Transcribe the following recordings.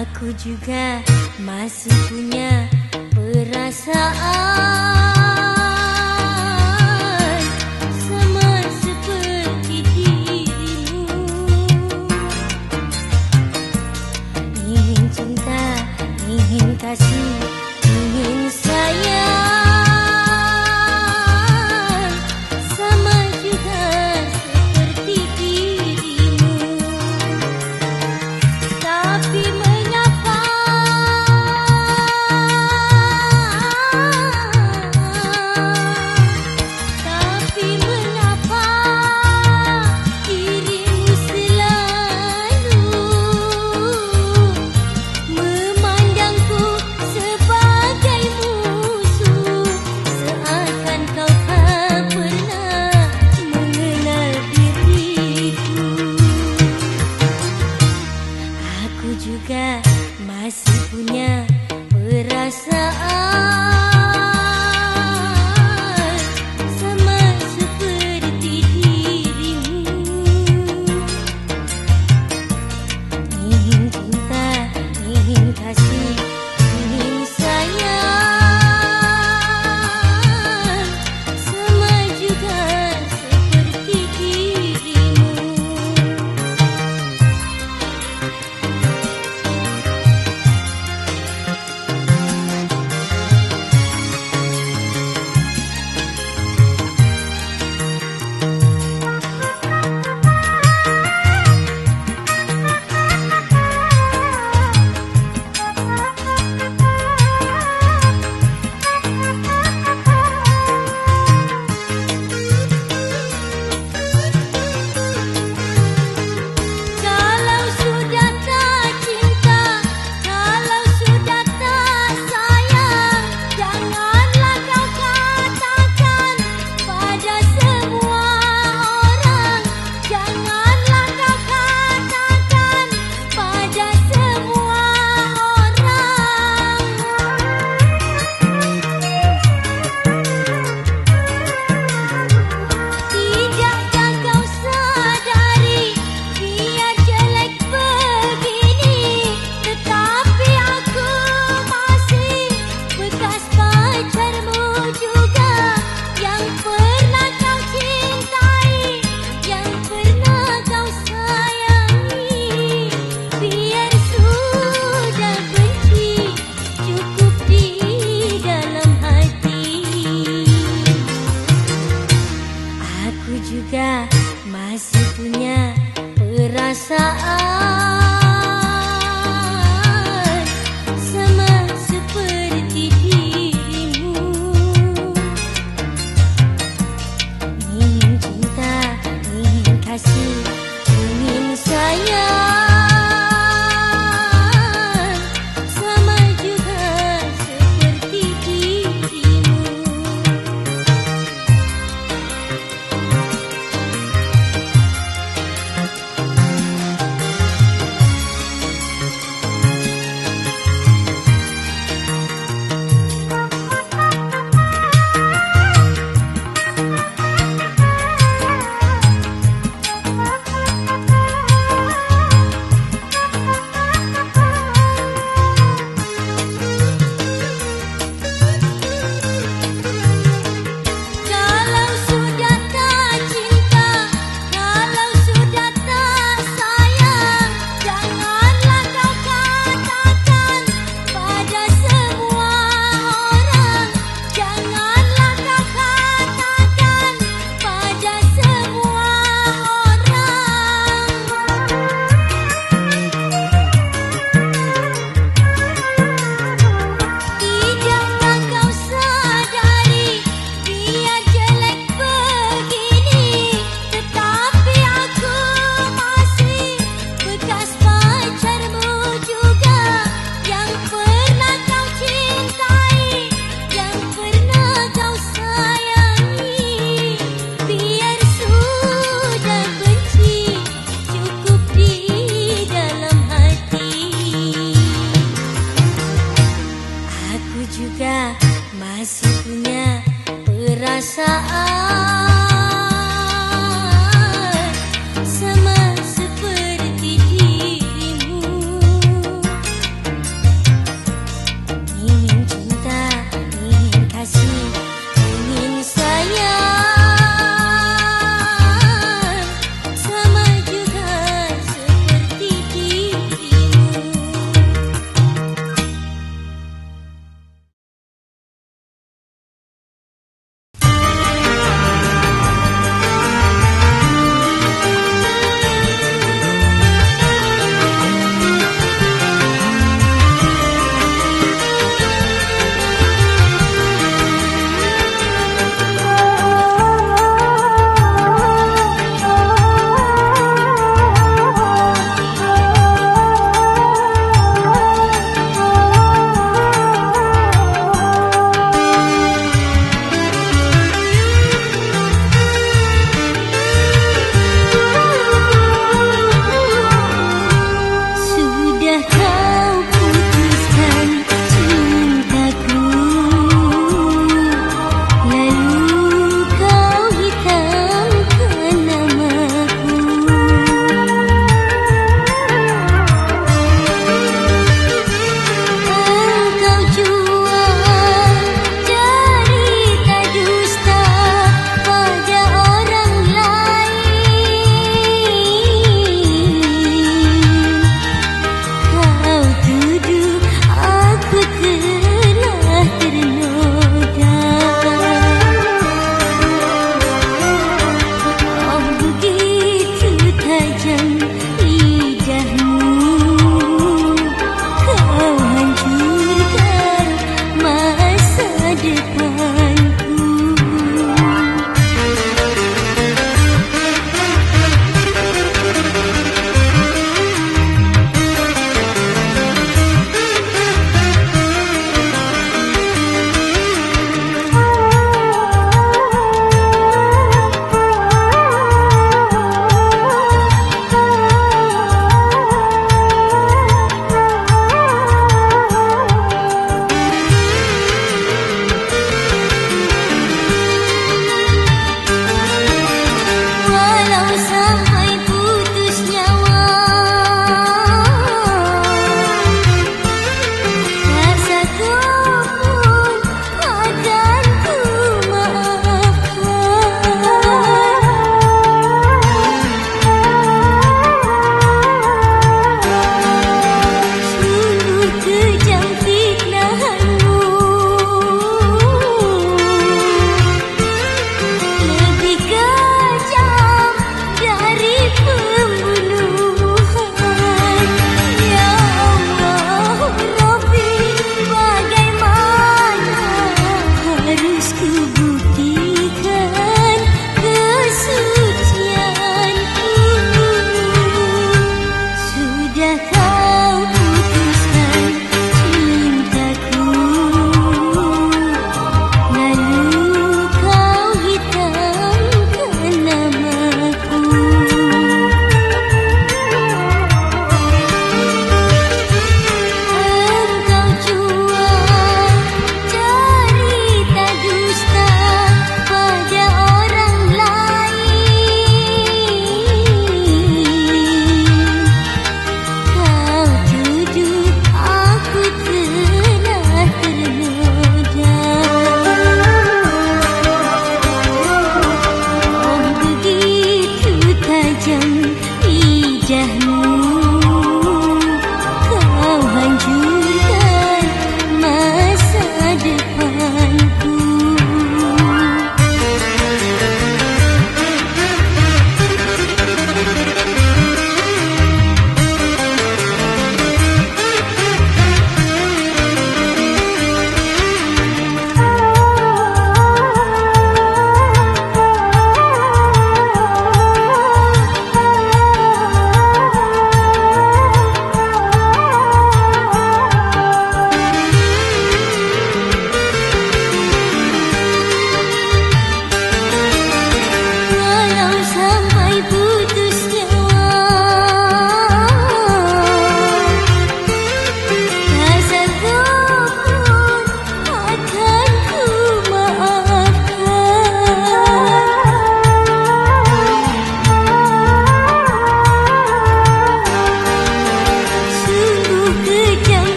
Aku juga masih punya perasaan sama seperti dirimu. Ingin cinta, ingin kasih, ingin sayang sama juga seperti dirimu. Tapi juga masih punya perasaan sama seperti dirimu. Ingin cinta, ingin kasih, ingin sayang sama juga seperti dirimu.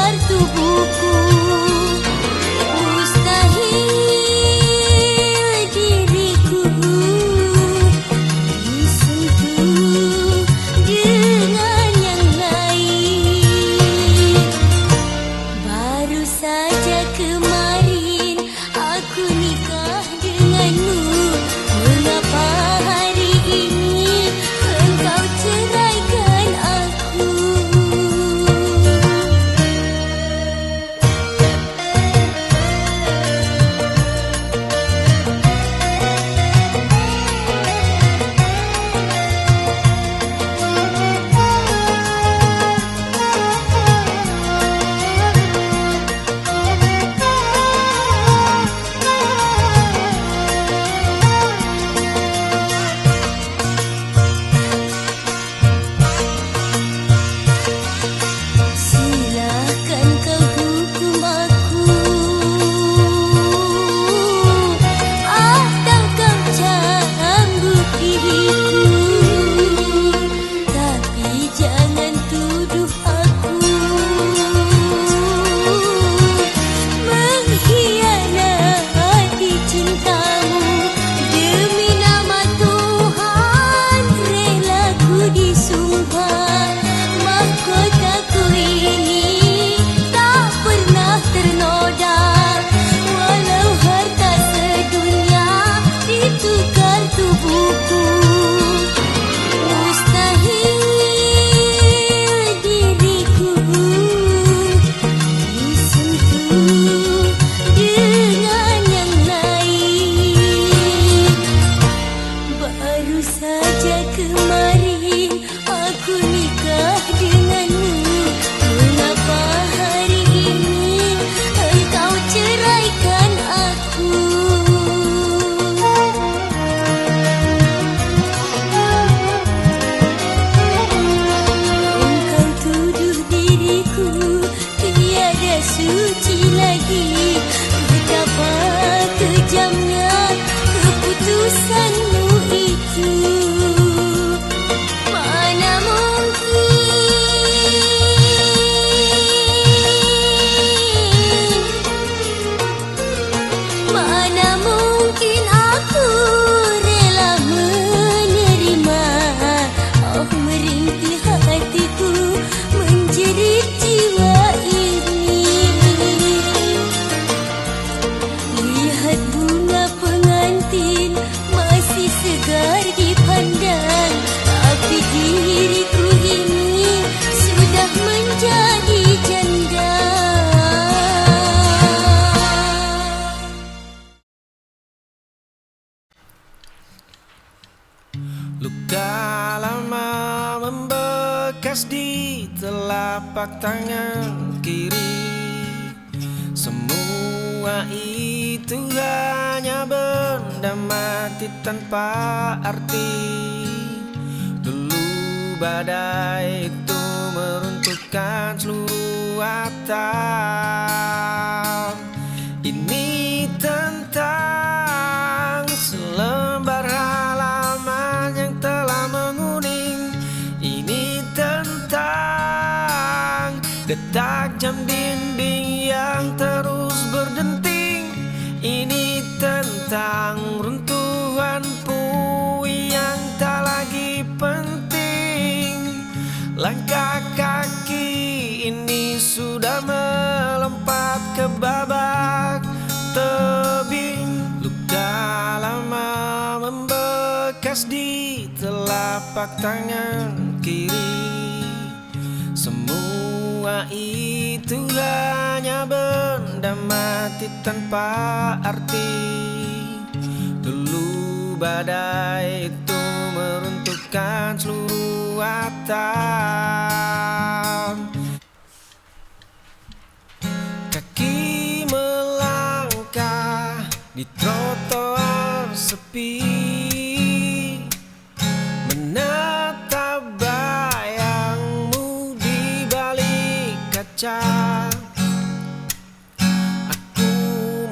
tukar tubuhku. Mustahil diriku disentuh dengan yang lain. Baru saja kemarin aku nikah denganmu. Mengapa hari ini engkau ceraikan aku? Silakan kau hukum aku atau kau cambuk diriku, tapi jangan tuduh aku mengkhianati cintamu. Demi nama Tuhan rela ku disumpah, mahkotaku ini tak pernah ternoda. Walau harta sedunia ditukar tubuhku, mustahil diriku disentuh dengan yang lain. Baru saja kemarin aku nikah denganmu. Mengapa hari ini engkau ceraikan aku? Engkau tuduh diriku tiada suci lagi. Betapa kejamnya keputusanmu itu. Mana mungkin aku rela menerima. Oh, merintih hatiku menjerit jiwa ini. Lihat bunga pengantin masih segar dipandang, tapi diriku ini sudah menjadi janda. Luka lama membekas di telapak tangan kiri. Semua itu hanya benda mati tanpa arti. Dulu badai itu meruntuhkan seluruh atap. Ini tentang selembar halaman yang telah menguning. Ini tentang detak jam dinding yang terus berdenting. Ini tentang runtuhan puing yang tak lagi penting. Langkah kaki ini sudah melompat ke babak tebing. Luka lama membekas di telapak tangan kiri. Semua itu hanya benda mati tanpa arti. Dulu badai itu meruntuhkan seluruh atap. Kaki melangkah di trotoar sepi, menatap bayangmu di balik kaca. Aku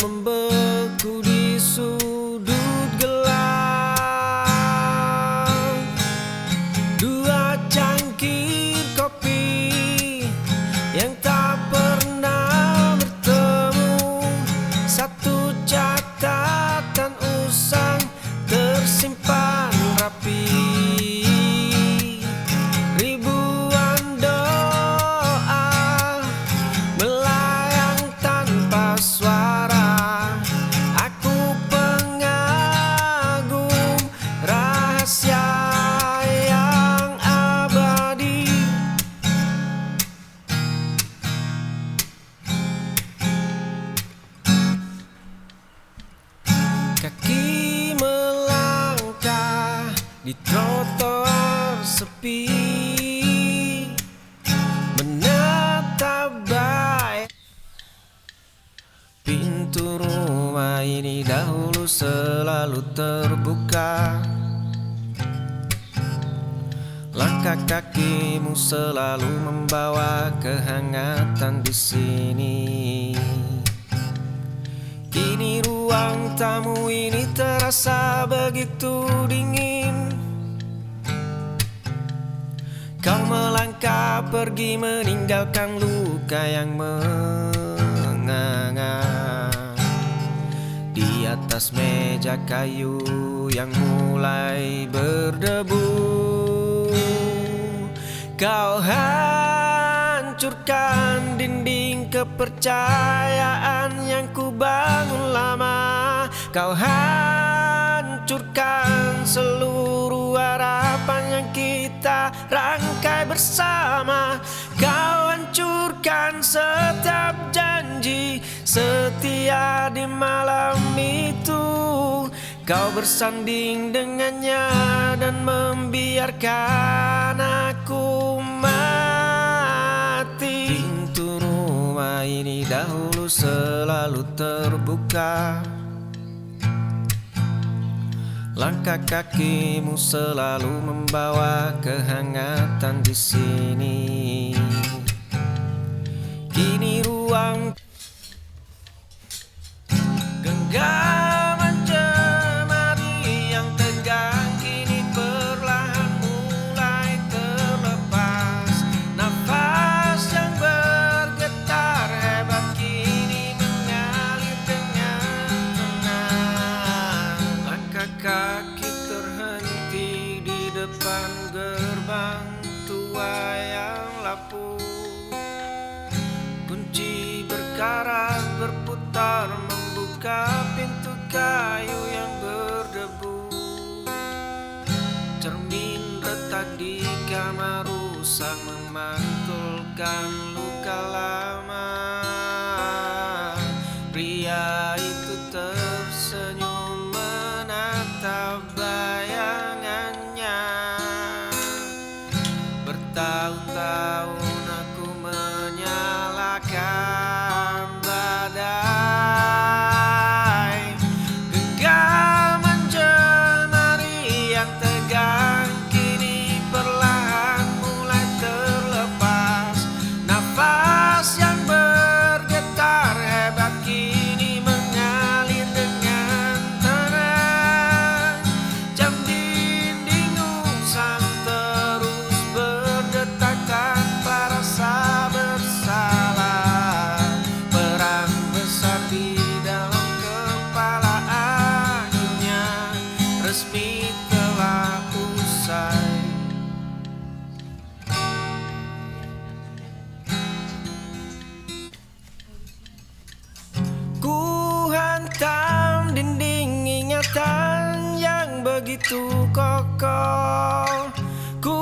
membeku di sudut gelap. Dua cangkir kopi yang tak pernah kaki melangkah di trotoar sepi, menatap baik. Pintu rumah ini dahulu selalu terbuka, langkah kakimu selalu membawa kehangatan di sini. Kini ruang tamu ini terasa begitu dingin. Kau melangkah pergi meninggalkan luka yang menganga di atas meja kayu yang mulai berdebu. Kau hancurkan dinding kepercayaan yang kubangun lama. Kau hancurkan seluruh harapan yang kita rangkai bersama. Kau hancurkan setiap janji setia di malam itu. Kau bersanding dengannya dan membiarkan aku mati. Pintu rumah ini dahulu selalu terbuka, langkah kakimu selalu membawa kehangatan di sini. Kini ruang genggaman jemari yang tegang kini perlahan mulai terlepas. Nafas yang bergetar hebat kini mengalir dengan tenang. Langkah kaki terhenti di depan gerbang tua yang lapuk. Kunci berkarat berputar membuka pintu kayu yang berdebu. Cermin retak di kamar rusak memantulkan luka lama. Pria itu tersenyum menatap bayangannya. Bertahun-tahun aku menyalakan badai. Genggaman jemari yang tegang kini perlahan mulai terlepas. Nafas yang bergetar hebat kini mengalir dengan tenang. Jam dinding usang terus berdetak tanpa rasa bersalah. Perang besar di dalam kepala akhirnya resmi telah usai. Ku hantam dinding ingatan yang begitu kokoh. Ku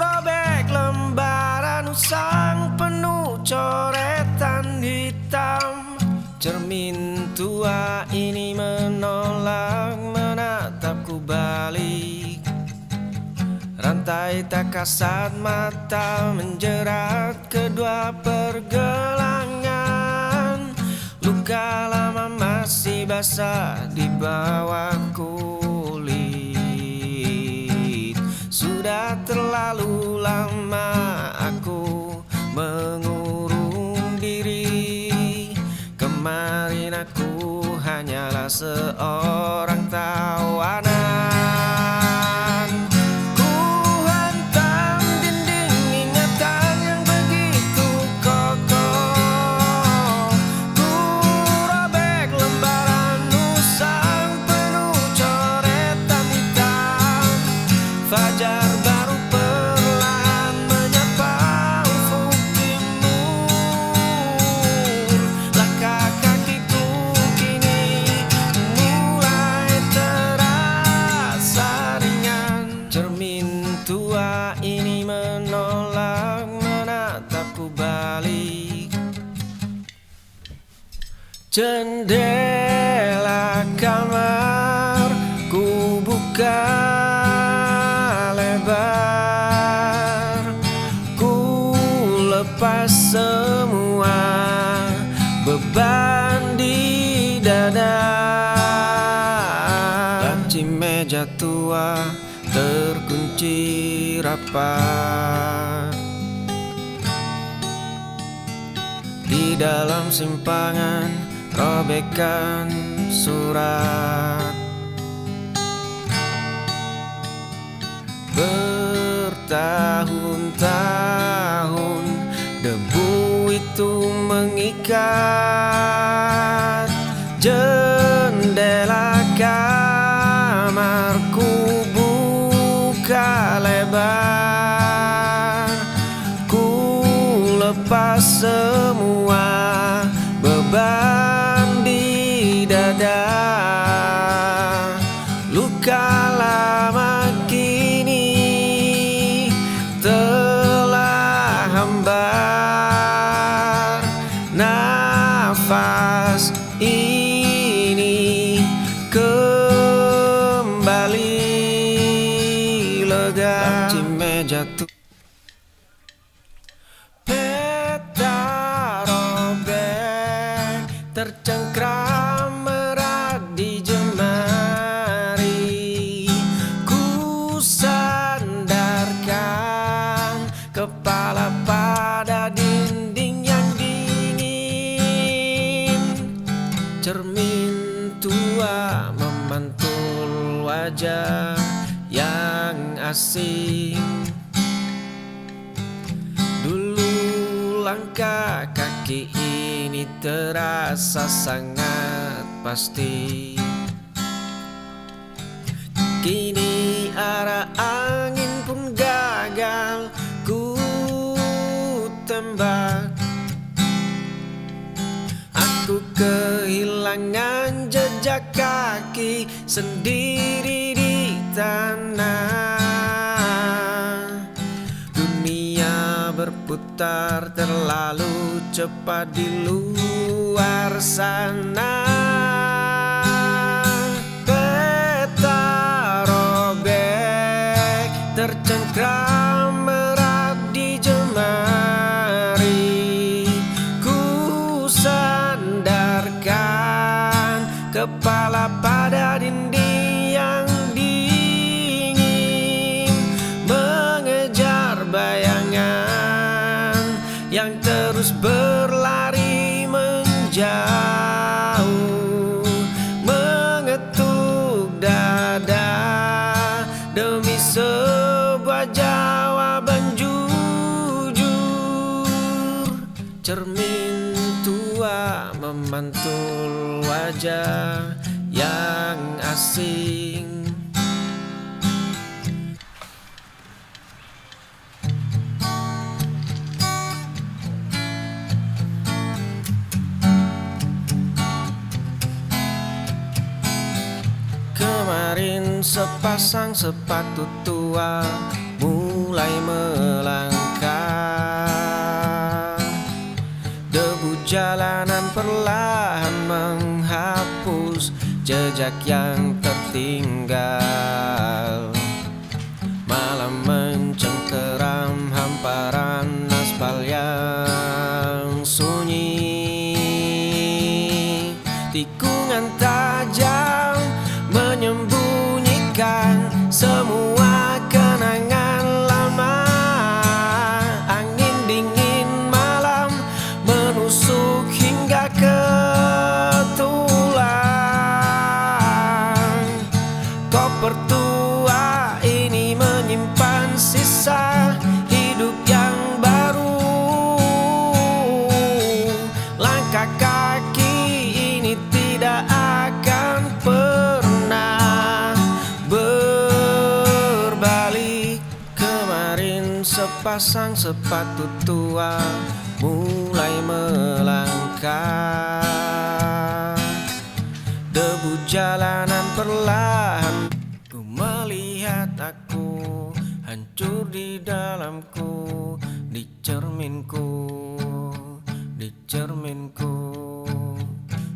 robek lembaran usang penuh coretan hitam. Cermin tua ini menolak menatapku balik. Rantai tak kasat mata menjerat kedua pergelangan. Luka lama masih basah di bawah kulit. Sudah terlalu lama aku mengurung diri. Kemarin aku hanyalah seorang tawanan. Ku hantam dinding ingatan yang begitu kokoh. Ku robek lembaran usang penuh coretan hitam. Fajar baru perlahan menyapa ufuk timur. Langkah kakiku kini mulai terasa ringan. Cermin tua ini menolak menatapku balik. Jendela kamar ku buka lebar, ku lepas semua beban di dada. Laci meja tua terkunci rapat, di dalam simpangan robekan surat. Bertahun-tahun debu itu mengikat jendela kamarku buka lebar, ku lepas semua beban di dada. Luka lama kini telah hambar, nafas ini kembali lega. Laci meja tu peta robek tercengkram erat di jemari, ku sandarkan kepala pada dinding yang dingin. Cermin tua memantul wajah yang asing. Dulu langkah kaki ini terasa sangat pasti, kini arah angin pun gagal ku tembak. Aku kehilangan jejak kaki sendiri di tanah. Dunia berputar terlalu cepat di luar sana. Peta robek tercengkram erat di jemari, ku sandarkan kepala pada dinding yang dingin, mengejar bayangan yang terus berlari menjauh, mengetuk dada demi sebuah jawaban jujur. Cermin tua memantul wajah yang asing. Kemarin sepasang sepatu tua mulai melangkah, debu jalanan perlahan menghapus jejak yang tertinggal. Malam mencengkeram hamparan aspal yang sunyi, tikungan tajam menyembunyikan semua kenangan lama. Angin dingin malam menusuk hingga ke tulang. Koper tua ini menyimpan sisa hidup yang baru. Langkah kaki ini tidak akan pernah berbalik. Kemarin sepasang sepatu tua mulai melangkah, debu jalanan perlahan. Ku melihat aku hancur di dalamku, di cerminku, di cerminku.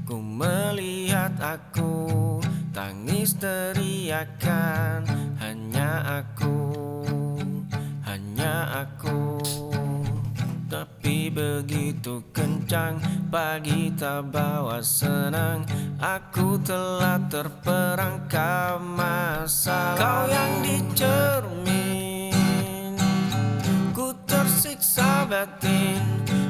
Ku melihat aku, tangis teriakan, hanya aku. Tapi begitu kencang, pagi tak bawa senang. Aku telah terperangkap masalah. Kau yang dicermin, ku tersiksa batin.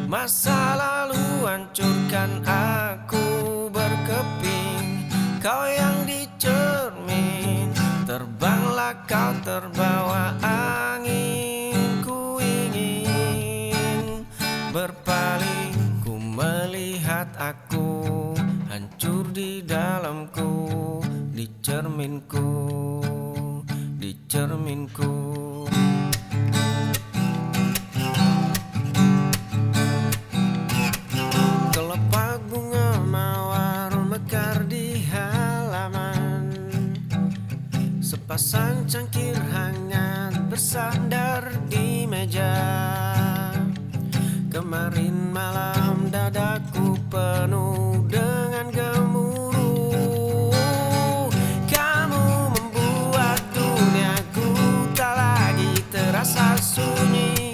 Masa lalu hancurkan aku berkeping. Kau yang dicermin, terbanglah kau terbawa angin. Ku ingin berpaling, ku melihat aku hancur di dalamku, di cerminku, di cerminku. Kelopak bunga mawar mekar di halaman, sepasang cangkir hangat bersandar di meja. Kemarin malam dadaku penuh dengan gemuruh. Kamu membuat duniaku tak lagi terasa sunyi.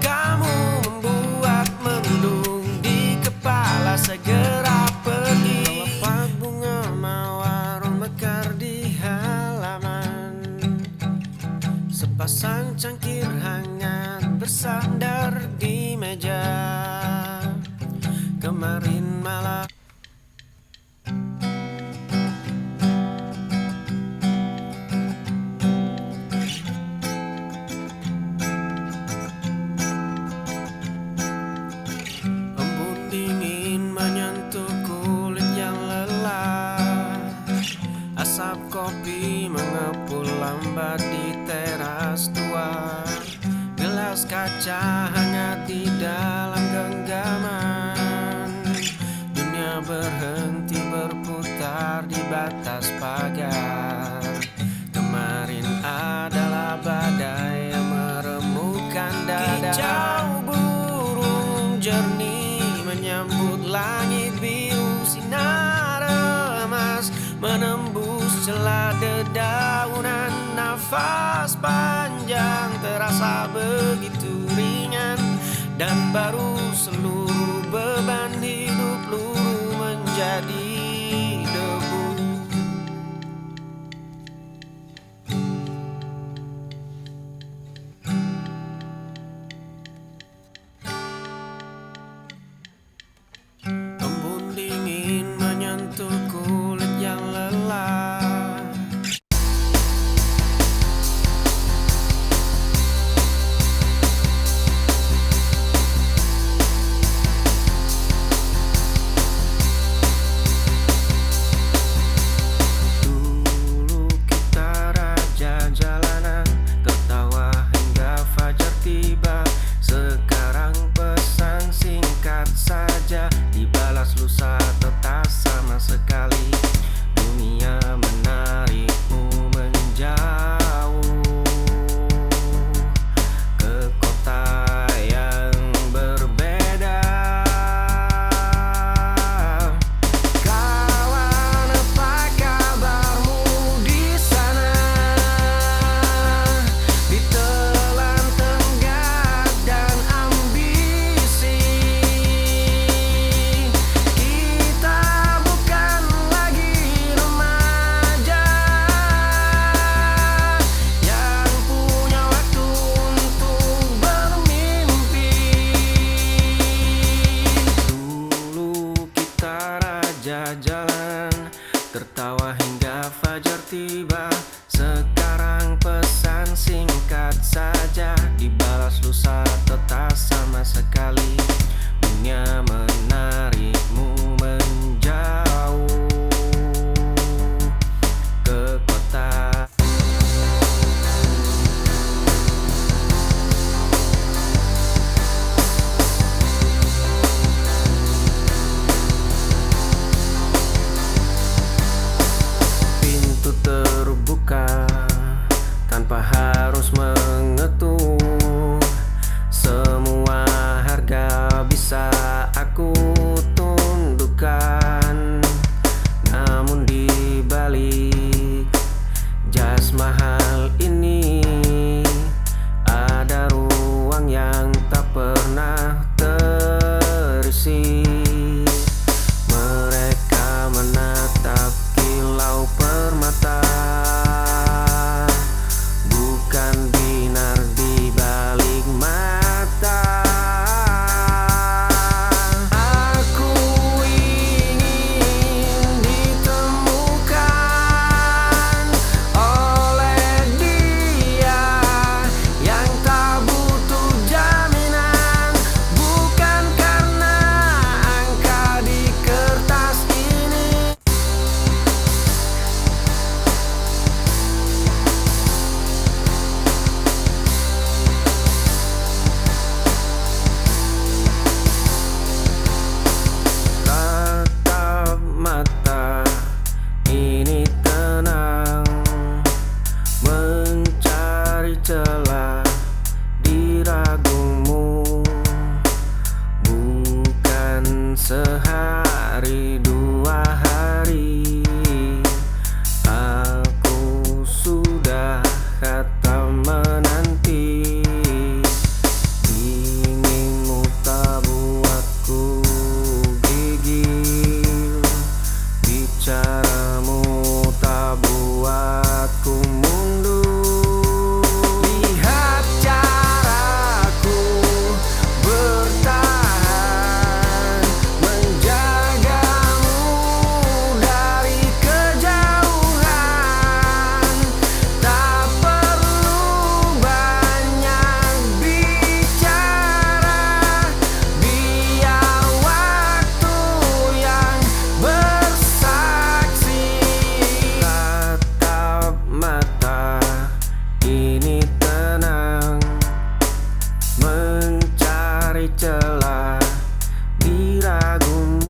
Kamu membuat mendung di kepala segera pergi. Kelopak bunga mawar mekar di halaman, sepasang cangkir hangat bersandar di meja. Kemarin malam embun dingin menyentuh kulit yang lelah. Asap kopi mengepul lambat di teras tua. Gelas kaca hangat di dalam genggaman. Dunia berhenti berputar di batas pagar. Kemarin adalah badai yang meremukkan dada. Kicau burung jernih menyambut langit biru. Sinar emas menembus celah dedaunan. Nafas panjang terasa begitu ringan, dan baru seluruh beban hidup luruh menjadi debu. Embun dingin menyentuh kulit yang lelah. Dibalas lusa tetap sama sekali. Dunia menarikmu menjauh ke kota yang berbeda. Kawan, apa kabarmu di sana? Ditelan tenggat dan ambisi. Jalan tertawa hingga fajar tiba. Sekarang pesan singkat saja, dibalas lusa tetap sama sekali. Dunia menarikmu menjauh ke kota. Terbuka tanpa harus mengetuk. Semua harga bisa aku tuntut. dari 2 hari aku sudah kata menanti. Dinginmu tak buatku gigil, bicaramu tak buatku mundur. Lihat caraku bertahan, menjagamu dari kejauhan. Tak perlu banyak bicara, biar waktu yang bersaksi. Tatap mata ini tenang, mencari celah di ragumu.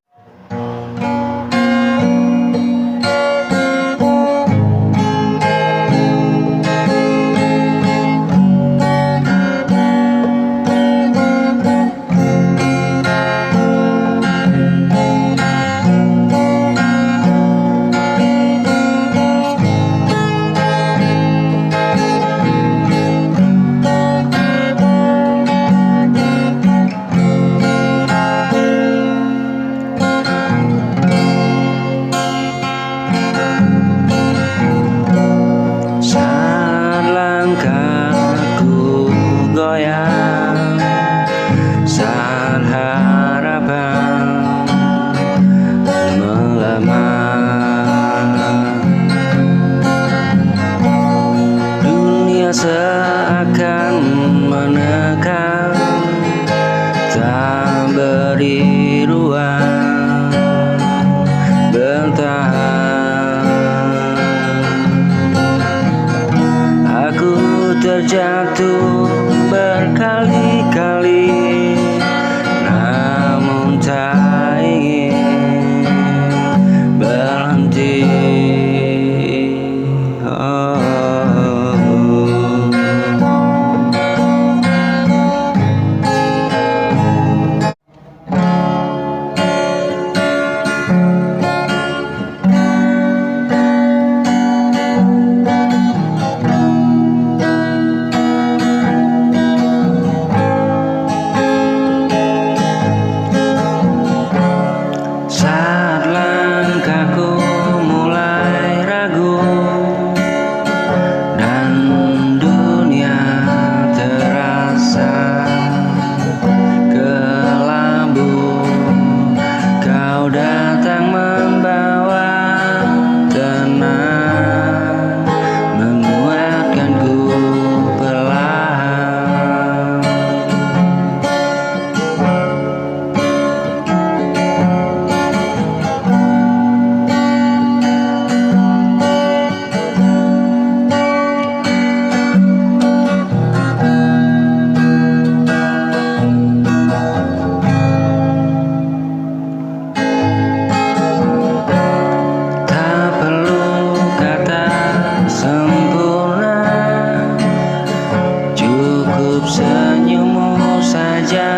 Saat langkahku goyang, saat harapan melemah, dunia seakan menekan, tak beri ruang bertahan. Aku terjatuh berkali-kali, namun tak ingin berhenti. Oh. Saat langkahku mulai ragu dan dunia terasa kelabu, kau datang membawa tenang, menguatkanku perlahan. Tak perlu kata sempurna, cukup senyummu saja.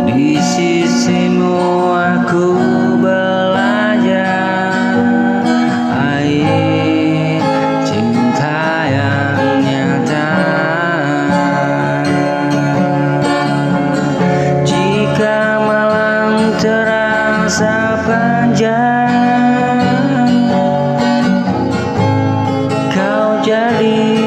Di sisimu aku belajar air cinta yang nyata. Jika malam terasa panjang, kau jadi